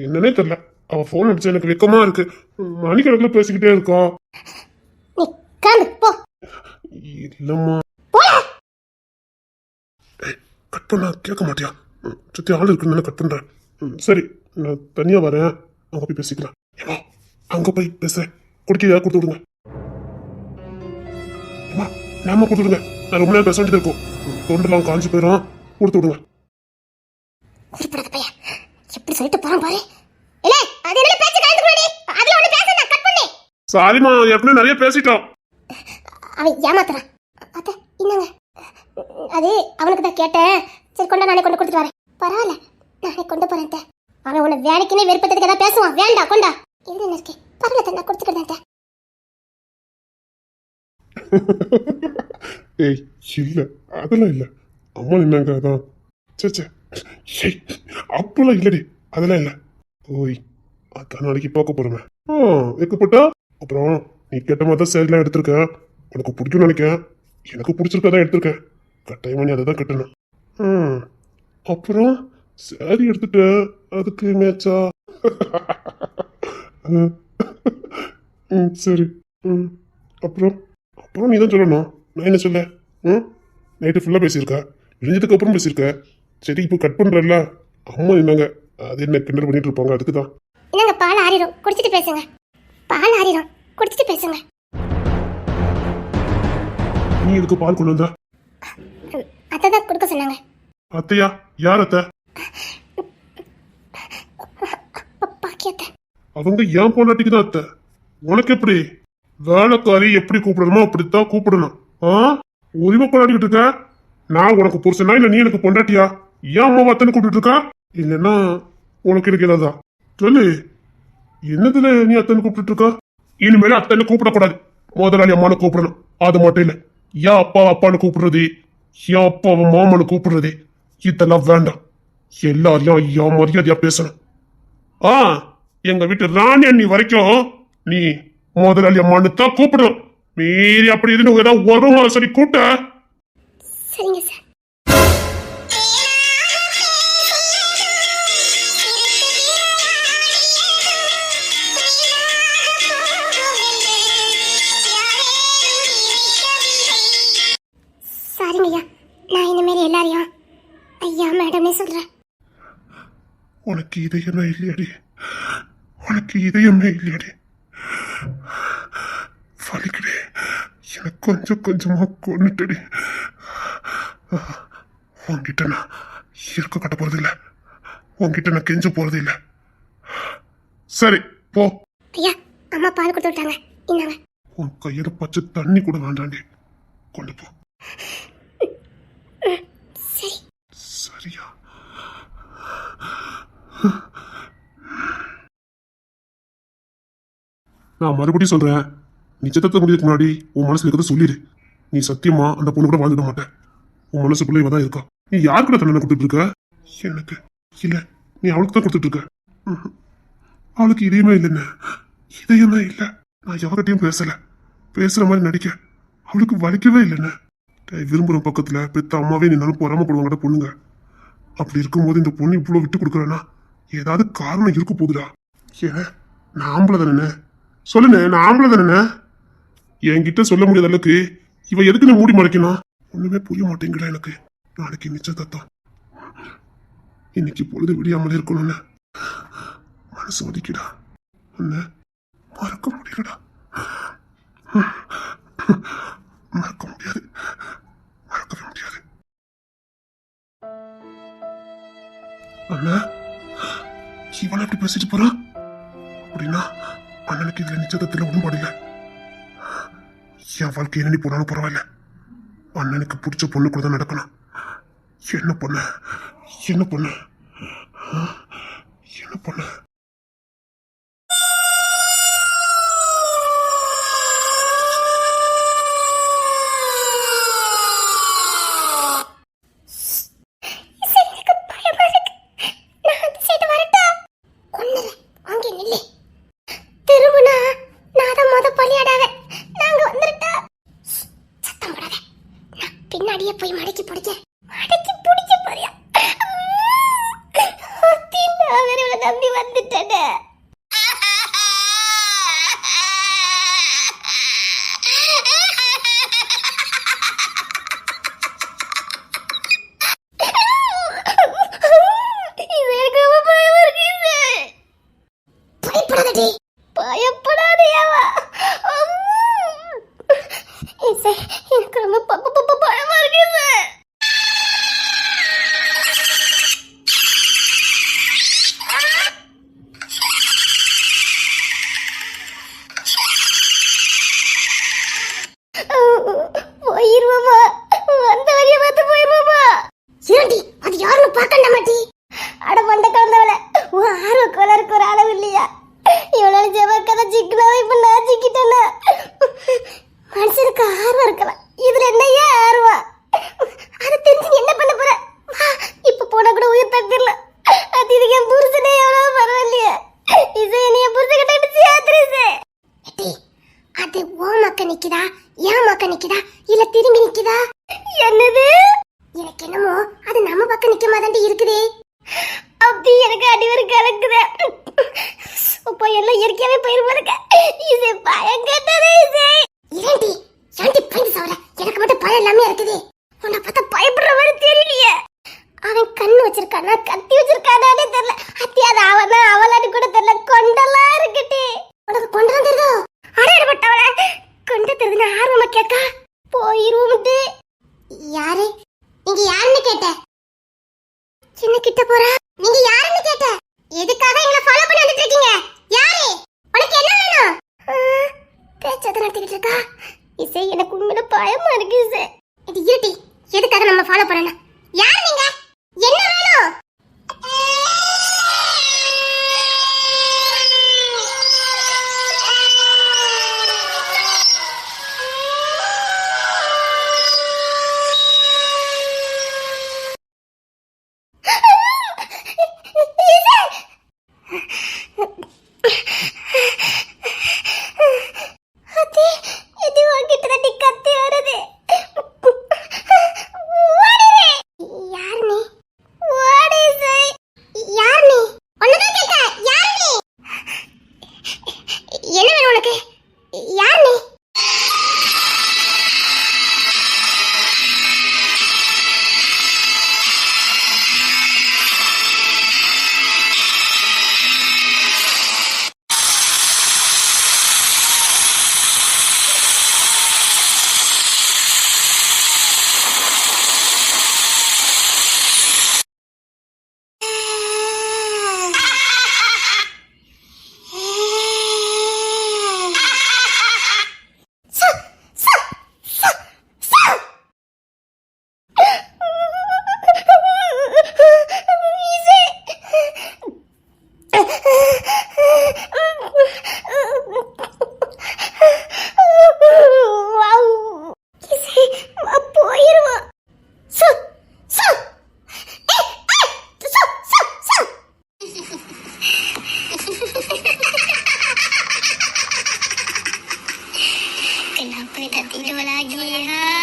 என்னன்னே தெரியல, அவ போன் அடிச்சு எனக்கு வெக்கமா இருக்கு. மணிக்கணக்கில் பேசிக்கிட்டே இருக்கா. நீ கிளம்பு போ. இல்லம்மா. கட் பண்ணா கேட்க மாட்டியா? சுத்தி ஆள் இருக்குன்னு கட் பண்றேன். சரி, நான் தனியா வரேன், அங்க போய் பேசிக்கலாம். ஏமா, அங்க போய் பேசுறேன். குடிக்க கொடுத்து விடுங்க. ஏமா, நாம கொடுத்து விடுங்க. நான் ரொம்ப நேரம் பேச வேண்டியது இருக்கும். தொண்டெல்லாம் காஞ்சி போயிடும். கொடுத்து விடுங்க. உருப்படாத பையன், எப்படி சொல்லிட்டு போறான் பாரு. இல்ல, அது என்ன பேச்சு கலந்து கூடடி. அதுல ஒண்ணு பேச நான் கட் பண்ணேன். சாரிமா, ஏற்கனவே நிறைய பேசிட்டோம். அவன் ஏமாத்துறான். அத்தை என்னங்க? அது அவனுக்கு தான் கேட்டேன். சரி கொண்டா, நானே கொண்டு கொடுத்துட்டு வரேன். பரவாயில்ல, நானே கொண்டு போறேன். அவன் உன்னை வேலைக்குன்னே விருப்பத்துக்கு ஏதாவது பேசுவான். வேண்டாம், கொண்டா. இது என்ன இருக்கு? பரவாயில்ல, நான் கொடுத்துக்கிறேன். ஏய், இல்ல அதெல்லாம் இல்ல. அம்மா நின்னாங்க, அதான். சே அப்பெல்லாம் இல்லடி, அதெல்லாம் இல்ல. ஓய், அதான் நாளைக்கு பார்க்க போறேன். வைக்கப்பட்டா அப்புறம் நீ கேட்ட மாதிரி தான் சேரீலாம் எடுத்திருக்கேன். உனக்கு பிடிக்கும்னு நினைக்கிறேன். எனக்கு பிடிச்சிருக்கதான் எடுத்திருக்கேன். கட்டாயமா நீ அதை தான் கட்டணும். அப்புறம் சேரீ எடுத்துட்டேன், அதுக்கு மேட்சா? சரி. அப்புறம் அப்புறம் நீ தான் சொல்லணும், நான் என்ன சொல்ல? நைட்டு ஃபுல்லாக பேசியிருக்க, விழிஞ்சதுக்கு அப்புறம் பேசியிருக்க. சரி, இப்போ கட் பண்ணுறல்ல, அம்மா என்னங்க அது என்ன கிண்டல் பண்ணிட்டு இருப்பாங்க, அதுக்கு தான். என்னங்க, பால் ஆறிடும், குடிச்சிட்டு பேசுங்க. பால் ஆறிடும், குடிச்சிட்டு பேசுங்க. நீ எதுக்கு பால் கொண்டு வந்த? அத்தை தான் கொடுக்க சொன்னாங்க. அத்தையா? யார் அத்தை? பாக்கியத்தை. அவங்க ஏன் பொண்டாட்டிக்கு தான் அத்தை. உனக்கு எப்படி? வேலைக்காரி எப்படி கூப்பிடணுமோ அப்படித்தான் கூப்பிடணும். உரிமை கொண்டாடிக்கிட்டு இருக்க. நான் உனக்கு புருஷனா இல்ல நீ எனக்கு பொண்டாட்டியா? ஏன் அம்மா அத்தனை கூப்பிட்டு இருக்கா? இல்லைன்னா உனக்கு எனக்கு ஏதாவதா? சொல்லு, என்னதுல நீ அத்தனை கூப்பிட்டு இருக்கா? இனிமேல அத்தனை கூப்பிடக்கூடாது. முதலாளி அம்மானு கூப்பிடணும். அது மட்டும் இல்ல, ஏன் அப்பா அப்பான்னு கூப்பிடுறது, என் அப்பாவை மாமனு கூப்பிடுறதே இதெல்லாம் வேண்டாம். எல்லாரையும் ஐயா மரியாதையா பேசணும். ஆ, எங்க வீட்டு ராணி அண்ணி வரைக்கும் நீ முதலாளி அம்மானு தான் கூப்பிடணும். மீறி அப்படி இதுன்னு ஏதாவது வருமா சரி கூட்ட. சரிங்க சார். சாரிங்கய்யா, நான் இனிமேல் எல்லாரையும் ஐயா மேடம்னே சொல்றேன். உனக்கு இதயமே இல்லையடி, உனக்கு இதயமே இல்லையடி. வலிக்கடி, எனக்கு கொஞ்சம் கொஞ்சமா கொண்டுட்டடி. உன்கிட்ட நான் இருக்க கட்ட போறது இல்லை, உன்கிட்ட நான் கெஞ்ச போறது இல்லை. சரி போ. ஐயா, அம்மா பால் கொடுத்து விட்டாங்க, இந்தாங்க. உன் கையில பச்சை தண்ணி கூட வேண்டாண்டி, கொண்டு போ. சரி. சரியா? நான் மறுபடியும் சொல்றேன், நிச்சயத்தை முடியதுக்கு முன்னாடி உன் மனசுல இருக்கிறத சொல்லிடு. நீ சத்தியமா அந்த பொண்ணு கூட வாழ்ந்துட மாட்டேன். உன் மனசுக்குள்ள இவ தான் இருக்கா. நீ யாருக்கு தண்டனை கொடுத்துட்டு இருக்க? எனக்கு இல்ல, நீ அவளுக்கு தான் கொடுத்துட்டு இருக்க. அவளுக்கு இதயமே இல்லைன்னு, இதயமே இல்லை. நான் யார்கிட்டையும் பேசல, பேசுற மாதிரி நடிக்க அவளுக்கு வலிக்கவே இல்லைன்னு. விரும்புற பக்கத்துல பெத்த அம்மாவே நின்னாலும் பொறாமப்படுவாங்கட பொண்ணுங்க. அப்படி இருக்கும்போது இந்த பொண்ணு இவ்வளவு விட்டு கொடுக்குறேன்னா ஏதாவது காரணம் இருக்க போகுதுடா. ஏன் நான் ஆம்பளை தானே? சொல்லுண்ணே, நான் ஆம்பளை தானே? என்கிட்ட சொல்ல முடியாத அளவுக்கு இவ எதுக்கு நீ மூடி மறைக்கணும்? ஒண்ணுமே புரிய மாட்டேங்குதா எனக்கு. நாளைக்கு நிச்சயதார்த்தம், இன்னைக்கு பொழுது விடியாமலே இருக்கணும்னு மனசு வலிக்குடா. உன்னை மறக்க முடியலடா, மறக்க முடியாது, மறக்கவே முடியாது. அண்ணா, இவனை எப்படி பேசிட்டு போறான்? அப்படின்னா அண்ணனுக்கு இதுல நிச்சயத்துல உடன்பாடு இல்லை. என் வாழ்க்கை என்ன போனாலும் பரவாயில்ல, அண்ணனுக்கு பிடிச்ச பொண்ணு கூட தான் நடக்கணும். என்ன பொண்ணு, என்ன பொண்ணு, என்ன பொண்ணு? பின்னாடியே போய் மடக்கி பிடிக்க போறியா? நம்பி வந்துட்டேனே. பயப்படாதேவா, எனக்கு ரொம்ப பயமா இருக்கு. போயிருவோமா, வந்த வழிய பார்த்து போயிருவோமா? ஏண்டி, அது யாருன்னு பார்க்கண்டா மாட்டி? அட மண்ட கலந்தவள, உன் ஆர்வ கோளாறுக்கு ஒரு அளவு இல்லையா? இவளால ஜெபக்கதை சிக்கனாவே இப்ப நான் சிக்கிட்டேன்னா. மனுஷனுக்கு ஆர்வம் இருக்கலாம், இதுல என்னையா ஆர்வம்? அதை தெரிஞ்சு என்ன பண்ண போற? இப்ப போனா கூட உயிர் தப்பிடலாம். அது இதுக்கு என் புருஷனே எவ்வளவு பரவாயில்லையா? இசை நீ என் புருஷ கிட்ட சேர்த்துருச்சு. அது ஓ மக்க நிக்குதா, ஏன் மக்க நிக்குதா, இல்ல திரும்பி நிக்குதா? என்னது? எனக்கு என்னமோ அது நம்ம பக்கம் நிக்க மாதிரி இருக்குதே. அப்படி எனக்கு அடிவரு கலக்குதே. இப்போ எல்லாம் இயற்கையாவே போயிருப்பாருக்க. இசை பயம் கேட்டதே. இசை ஏண்டி ஏண்டி பயந்து சாவல? எனக்கு மட்டும் பயம் எல்லாமே இருக்குது. உன்னை பார்த்தா பயப்படுற மாதிரி தெரியலையே. அவன் கண்ணு வச்சிருக்கானா கத்தி வச்சிருக்கானே தெரியல. அத்தி அது அவனா அவளான்னு கூட தெரியல. கொண்டெல்லாம் இருக்குட்டி. உனக்கு கொண்டெல்லாம் தெரியுதோ? அடையாளப்பட்டவள கொண்டு தெரியுதுன்னு ஆர்வமா கேட்கா. போயிருவோம்ட்டு. யாரு நீங்க? யாருன்னு கேட்ட? சின்ன கிட்ட போறா. நீங்க யாருன்னு கேட்ட? எதுக்காக எங்களை ஃபாலோ பண்ணி வந்துட்டு இருக்கீங்க? யாரு? உனக்கு என்ன வேணும்? பேச்சத நடத்திக்கிட்டு இருக்கா. இசை எனக்கு உண்மையில பயமா இருக்கு. இசை இது இருட்டி, எதுக்காக நம்ம ஃபாலோ பண்ணணும்? யார் நீங்க? என்ன வேணும்? kita tidur lagi. Ha.